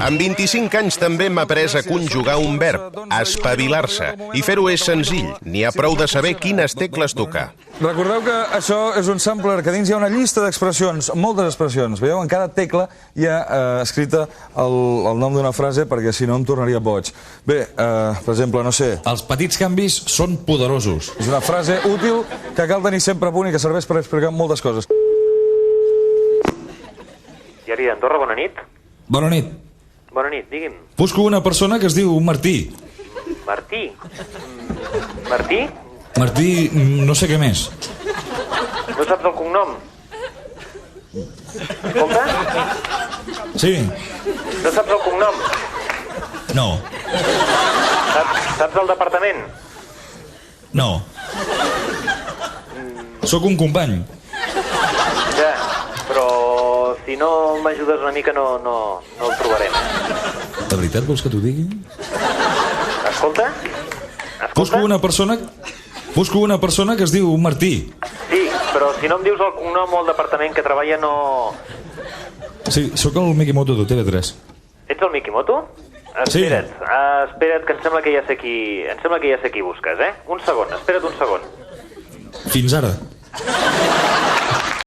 Amb 25 anys també hem après a conjugar un verb, espavilar-se, i fer-ho és senzill, n'hi ha prou de saber quines tecles tocar. Recordeu que això és un sampler, que dins hi ha una llista d'expressions, moltes expressions. Veieu, en cada tecla hi ha escrita el nom d'una frase, perquè si no em tornaria boig. Bé, per exemple, no sé... Els petits canvis són poderosos. És una frase útil que cal tenir sempre a punt i que serveix per explicar moltes coses. Diari d'Andorra, bona nit. Bona nit. Bona nit, digui'm. Busco una persona que es diu Martí. Martí? Martí? Martí, no sé què més. No saps el cognom? Escolta? Sí. No saps el cognom? No. Saps el departament? No. Sóc un company. Ja, però si no m'ajudes una mica no el trobarem. De veritat vols que t'ho digui? Escolta? Busco una persona que es diu Martí. Sí, però si no em dius el cognom o el departament que treballa no... Sí, sóc el Mikimoto de TV3. Ets el Mikimoto? Sí. Espera't, que em sembla que ja sé qui busques, eh? Un segon, espera't un segon. Fins ara.